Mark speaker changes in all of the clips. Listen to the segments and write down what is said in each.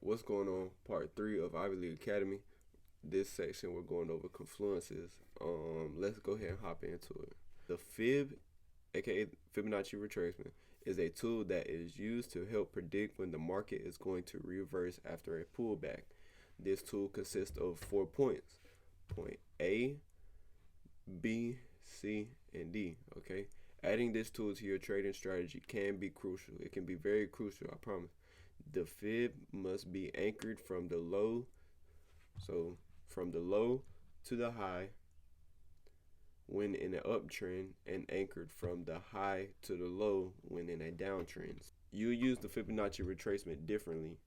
Speaker 1: what's going on? Part 3 of Ivy League Academy. This section we're going over confluences. Let's go ahead and hop into it. The Fib, aka Fibonacci Retracement, is a tool that is used to help predict when the market is going to reverse after a pullback. This tool consists of 4 points: point A, B, C, and D. Okay, adding this tool to your trading strategy can be crucial. It can be very crucial, I promise. The fib must be anchored from the low, so from the low to the high when in an uptrend, and anchored from the high to the low when in a downtrend. You use the Fibonacci retracement differently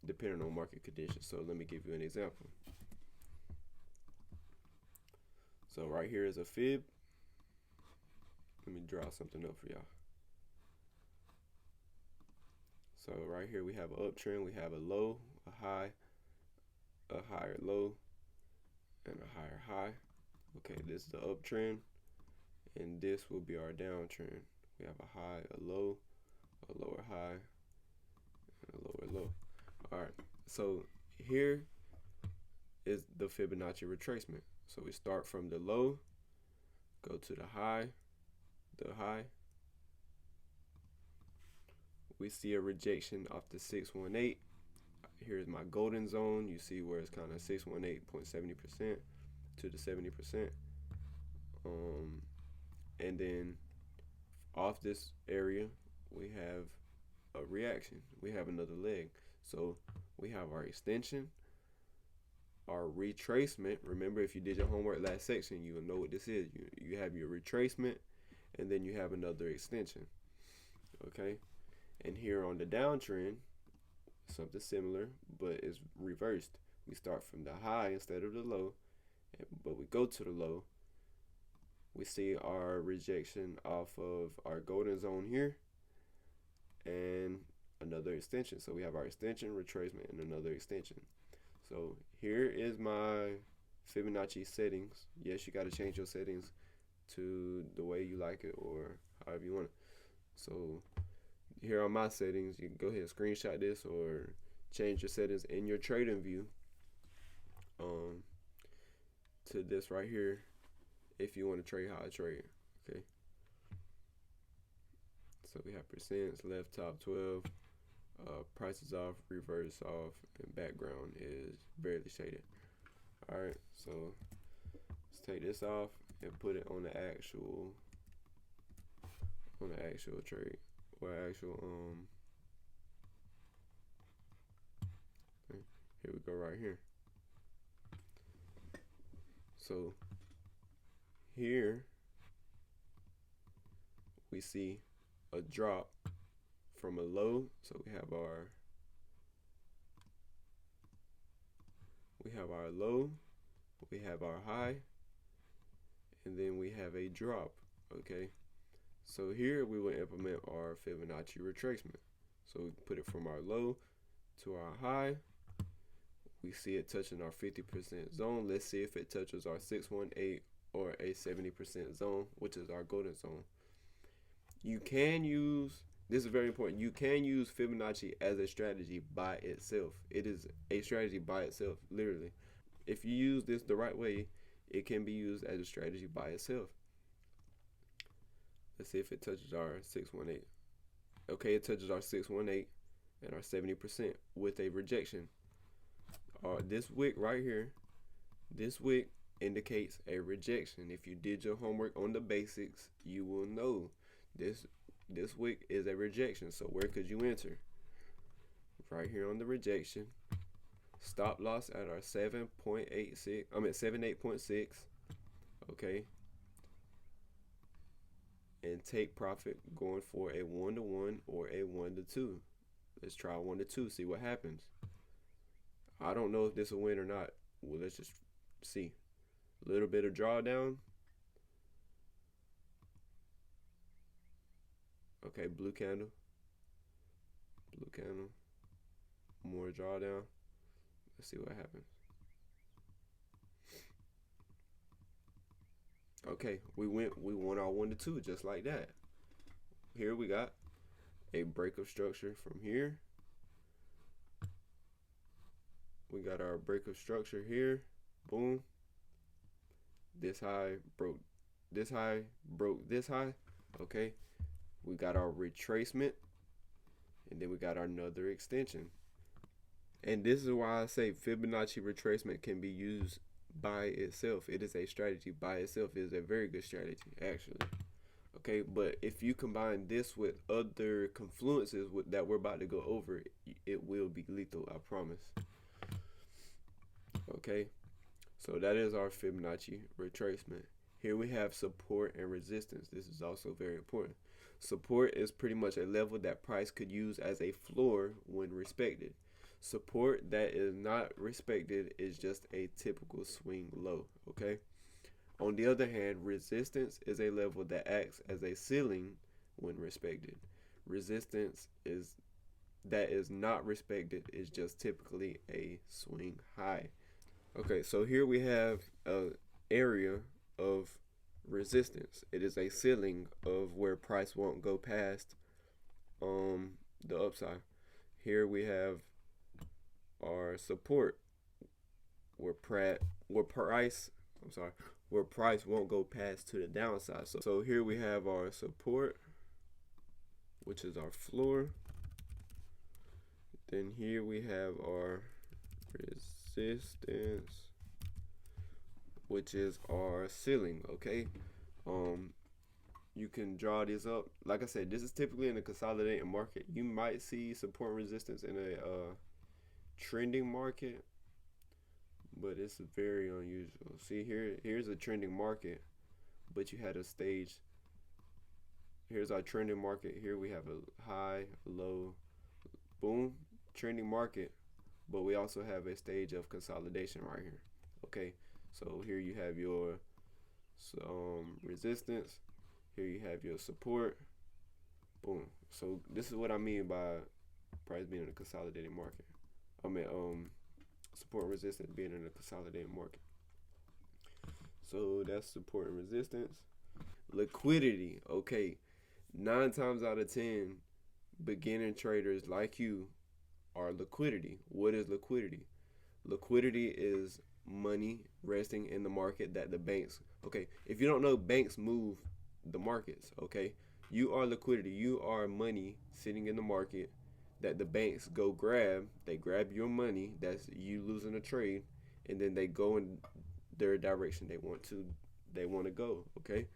Speaker 1: depending on market conditions. So let me give you an example. So right here is a fib. Let me draw something up for y'all. So right here we have an uptrend, we have a low, a high, a higher low, and a higher high. Okay, this is the uptrend, and this will be our downtrend. We have a high, a low, a lower high, and a lower low. All right, so here is the Fibonacci retracement. So we start from the low, go to the high, we see a rejection off the 618. Here's my golden zone. You see where it's kind of 618.70% to the 70%. And then off this area, we have a reaction. We have another leg. So we have our extension, our retracement. Remember, if you did your homework last section, you will know what this is. You have your retracement, and then you have another extension. Okay, and here on the downtrend, something similar, but it's reversed. We start from the high instead of the low, but we go to the low. We see our rejection off of our golden zone here, and another extension. So we have our extension, retracement, and another extension. So here is my Fibonacci settings. Yes, you got to change your settings to the way you like it, or however you want it. So here are my settings. You can go ahead and screenshot this or change your settings in your trading view to this right here if you want to trade how I trade. Okay, so we have percents, left, top 12, prices off, reverse off, and background is barely shaded. All right, so let's take this off and put it on the actual trade, or actual here we go right here. So here we see a drop from a low. So we have our low, we have our high, and then we have a drop. Okay, so here we will implement our Fibonacci retracement. So we put it from our low to our high. We see it touching our 50% zone. Let's see if it touches our 618 or a 70% zone, which is our golden zone. You can use, this is very important, you can use Fibonacci as a strategy by itself. It is a strategy by itself, literally. If you use this the right way, it can be used as a strategy by itself. Let's see if it touches our 618. Okay, it touches our 618 and our 70% with a rejection. This wick right here, this wick indicates a rejection. If you did your homework on the basics, you will know this wick is a rejection. So where could you enter? Right here on the rejection. Stop loss at our 78.6. Okay, and take profit going for a 1-to-1 or a 1-to-2. Let's try 1-to-2, see what happens. I don't know if this will win or not. Well, let's just see. A little bit of drawdown. Okay, blue candle. Blue candle. More drawdown. Let's see what happens. Okay, we won our 1-to-2 just like that. Here we got a break of structure from here we got our break of structure here. Boom. This high broke this high, broke this high. Okay. We got our retracement, and then we got our another extension. And this is why I say Fibonacci retracement can be used by itself. It is a strategy by itself. It is a very good strategy, actually. Okay, but if you combine this with other confluences that we're about to go over, it will be lethal, I promise. Okay, so that is our Fibonacci retracement. Here we have support and resistance. This is also very important. Support is pretty much a level that price could use as a floor when respected. Support that is not respected is just a typical swing low, okay? On the other hand, resistance is a level that acts as a ceiling when respected. Resistance that is not respected is just typically a swing high. Okay, so here we have an area of resistance. It is a ceiling of where price won't go past the upside. Here we have our support where price won't go past to the downside. So here we have our support, which is our floor. Then here we have our resistance, which is our ceiling. Okay, you can draw this up. Like I said, this is typically in a consolidating market. You might see support and resistance in a trending market, but it's very unusual. See, here's a trending market, but you had a stage. Here's our trending market. Here we have a high, low, boom, trending market, but we also have a stage of consolidation right here. Okay, so here you have your resistance. Here you have your support. Boom. So this is what I mean by price being in a consolidated market. I mean, support and resistance being in a consolidated market. So that's support and resistance. Liquidity. Okay, 9 times out of 10, beginner traders like you are liquidity. What is liquidity? Liquidity is money resting in the market that the banks. Okay, if you don't know, banks move the markets. Okay, you are liquidity. You are money sitting in the market that the banks go grab. They grab your money, that's you losing a trade, and then they go in their direction they want to go. Okay,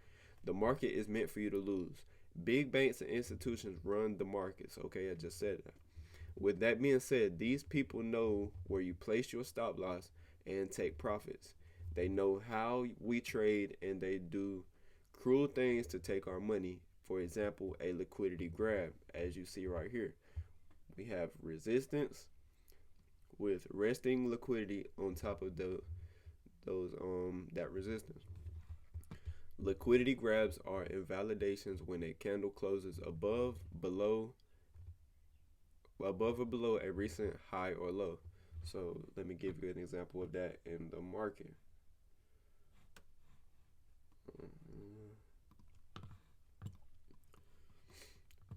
Speaker 1: the market is meant for you to lose. Big banks and institutions run the markets. Okay, I just said that. With that being said, these people know where you place your stop loss and take profits. They know how we trade, and they do cruel things to take our money. For example, a liquidity grab, as you see right here. We have resistance with resting liquidity on top of that resistance. Liquidity grabs are invalidations when a candle closes above or below a recent high or low. So let me give you an example of that in the market.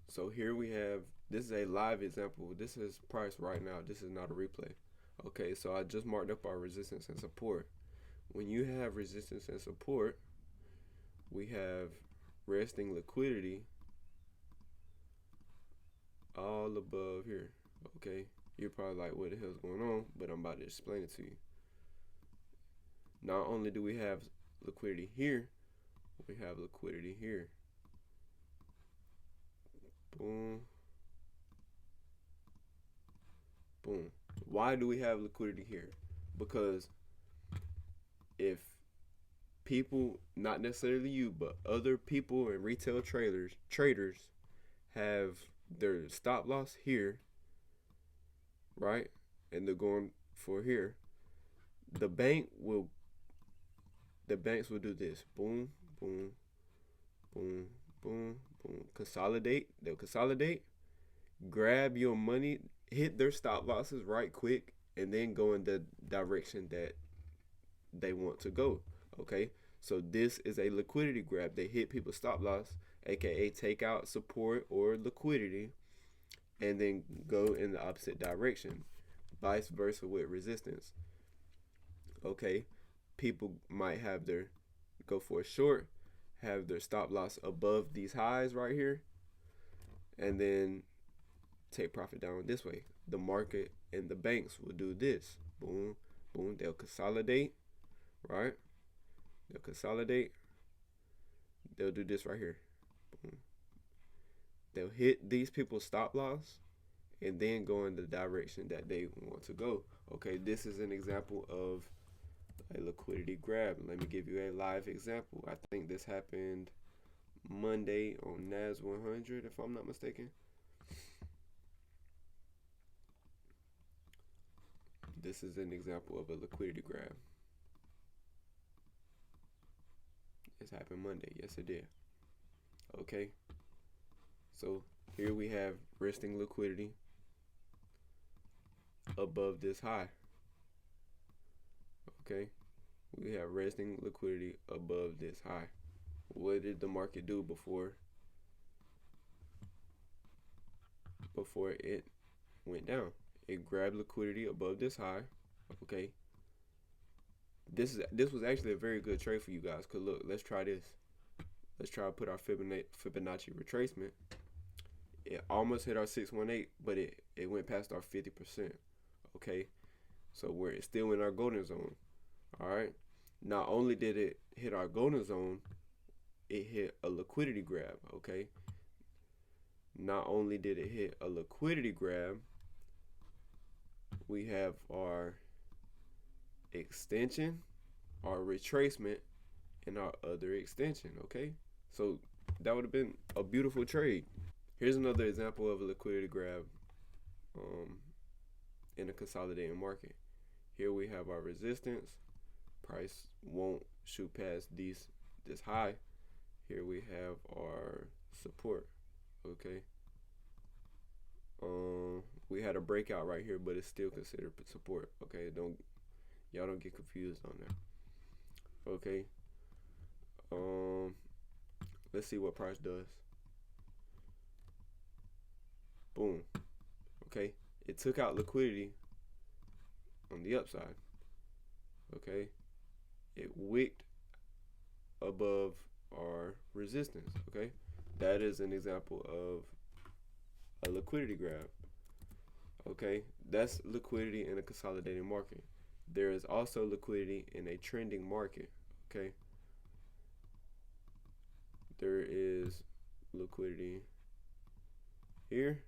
Speaker 1: So here we have, this is a live example. This is price right now. This is not a replay. Okay, so I just marked up our resistance and support. When you have resistance and support, we have resting liquidity all above here. Okay, you're probably like, what the hell's going on? But I'm about to explain it to you. Not only do we have liquidity here, we have liquidity here. Boom. Boom. Why do we have liquidity here? Because if people, not necessarily you, but other people and retail traders have their stop loss here, right? And they're going for here. The banks will do this. Boom, boom, boom, boom, boom. Consolidate. They'll consolidate, grab your money, hit their stop losses right quick, and then go in the direction that they want to go. Okay, so this is a liquidity grab. They hit people's stop loss, aka take out support or liquidity, and then go in the opposite direction. vice versa with resistance. Okay, people might have their go for a short, have their stop loss above these highs right here, and then take profit down this way. The market and the banks will do this. Boom, boom. They'll consolidate, right? They'll consolidate. They'll do this right here. Boom. They'll hit these people's stop loss and then go in the direction that they want to go. Okay, this is an example of a liquidity grab. Let me give you a live example. I think this happened Monday on NAS 100, if I'm not mistaken. This is an example of a liquidity grab. This happened Monday. Yes, it did. Okay. So here we have resting liquidity above this high. Okay. We have resting liquidity above this high. What did the market do before it went down? It grabbed liquidity above this high. Okay. This was actually a very good trade for you guys. Cause look, let's try this. Let's try to put our Fibonacci retracement. It almost hit our 618, but it went past our 50%. Okay, so we're still in our golden zone. All right. Not only did it hit our golden zone, it hit a liquidity grab. Okay. Not only did it hit a liquidity grab, we have our extension, our retracement, and our other extension. Okay, so that would have been a beautiful trade. Here's another example of a liquidity grab in a consolidating market. Here we have our resistance. Price won't shoot past this high. Here we have our support. Okay. We had a breakout right here, but it's still considered support. Okay, y'all don't get confused on that. Okay. Let's see what price does. Boom. Okay, it took out liquidity on the upside. Okay, it wicked above our resistance. Okay, that is an example of a liquidity grab. Okay, that's liquidity in a consolidating market. There is also liquidity in a trending market. Okay, there is liquidity here,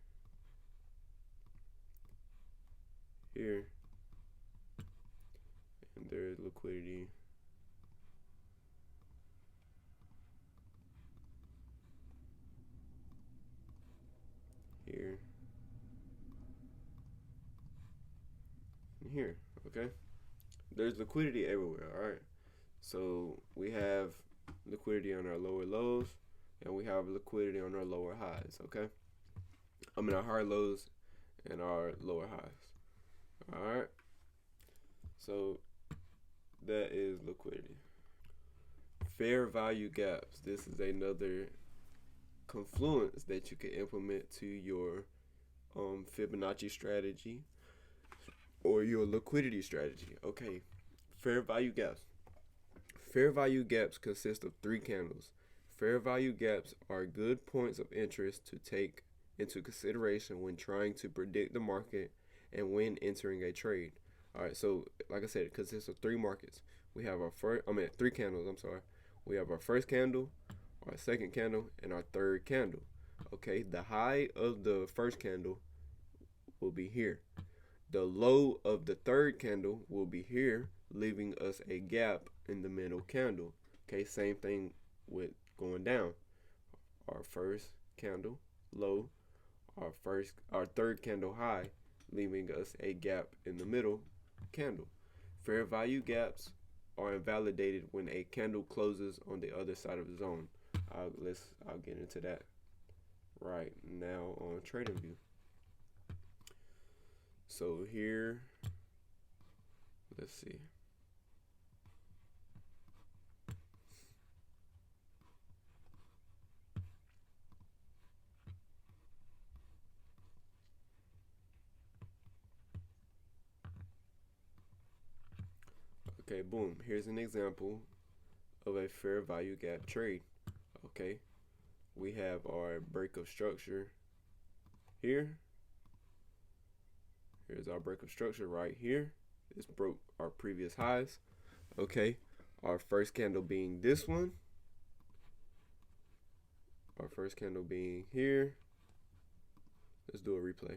Speaker 1: here, and there is liquidity here and here. Okay, there's liquidity everywhere. All right, so we have liquidity on our lower lows, and we have liquidity on our lower highs. Okay, I mean our higher lows and our lower highs. All right, so that is liquidity. Fair value gaps. This is another confluence that you can implement to your Fibonacci strategy or your liquidity strategy. Okay, fair value gaps. Fair value gaps consist of 3 candles. Fair value gaps are good points of interest to take into consideration when trying to predict the market and when entering a trade. All right, so like I said, it consists of 3 markets. We have our 3 candles. I'm sorry. We have our first candle, our second candle, and our third candle. Okay, the high of the first candle will be here. The low of the third candle will be here, leaving us a gap in the middle candle. Okay, same thing with going down. Our first candle low, our third candle high, leaving us a gap in the middle candle. Fair value gaps are invalidated when a candle closes on the other side of the zone. I'll get into that right now on TradingView. So here, let's see. Okay, boom. Here's an example of a fair value gap trade. Okay, we have our break of structure here. Here's our break of structure right here. This broke our previous highs. Okay, our first candle being this one. Our first candle being here. Let's do a replay.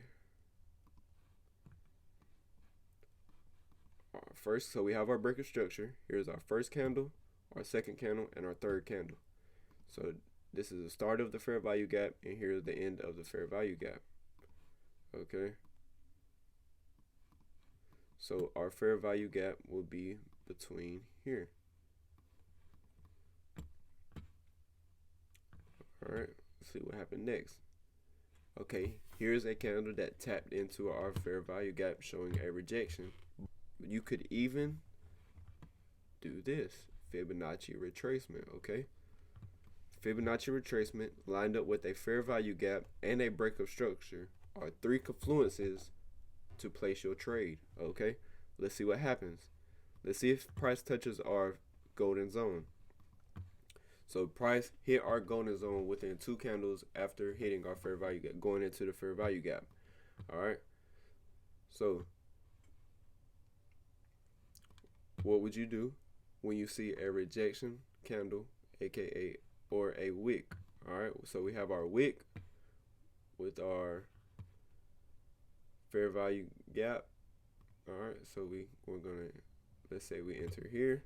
Speaker 1: First, so we have our break of structure. Here's our first candle, our second candle, and our third candle. So this is the start of the fair value gap, and here's the end of the fair value gap. Okay. So our fair value gap will be between here. All right, let's see what happened next. Okay, here's a candle that tapped into our fair value gap, showing a rejection. You could even do this, Fibonacci retracement, okay? Fibonacci retracement lined up with a fair value gap and a break of structure are 3 confluences to place your trade, okay? Let's see what happens. Let's see if price touches our golden zone. So price hit our golden zone within 2 candles after hitting our fair value gap, going into the fair value gap. All right. So what would you do when you see a rejection candle, aka or a wick? All right. So we have our wick with our fair value gap. All right. So we're gonna, let's say we enter here.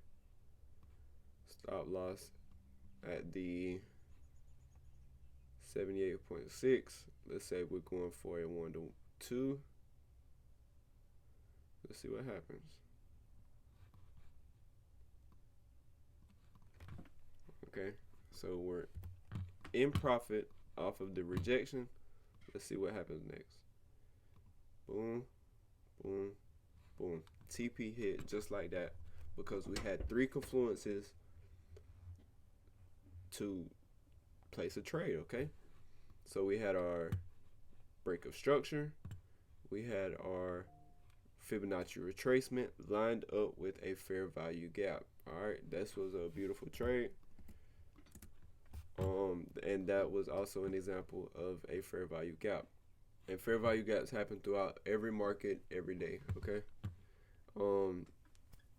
Speaker 1: Stop loss at the 78.6. Let's say we're going for a 1 to 2. Let's see what happens. Okay, so we're in profit off of the rejection. Let's see what happens next. Boom, boom, boom. TP hit just like that because we had 3 confluences to place a trade, okay? So we had our break of structure, we had our Fibonacci retracement lined up with a fair value gap. All right, this was a beautiful trade. And that was also an example of a fair value gap. And fair value gaps happen throughout every market every day, okay?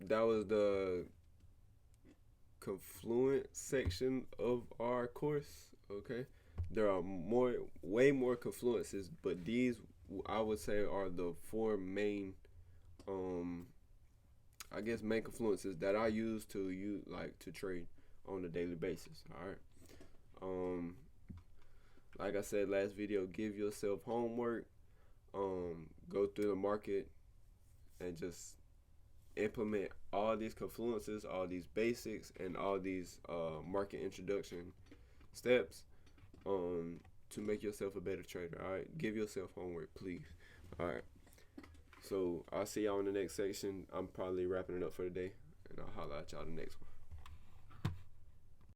Speaker 1: That was the confluence section of our course, okay? There are way more confluences, but these I would say are the 4 main I guess main confluences that I use to trade on a daily basis. All right. Like I said last video, give yourself homework. Go through the market and just implement all these confluences, all these basics, and all these market introduction steps to make yourself a better trader. All right, give yourself homework, please. All right, so I'll see y'all in the next section. I'm probably wrapping it up for the day, and I'll holler at y'all in the next one.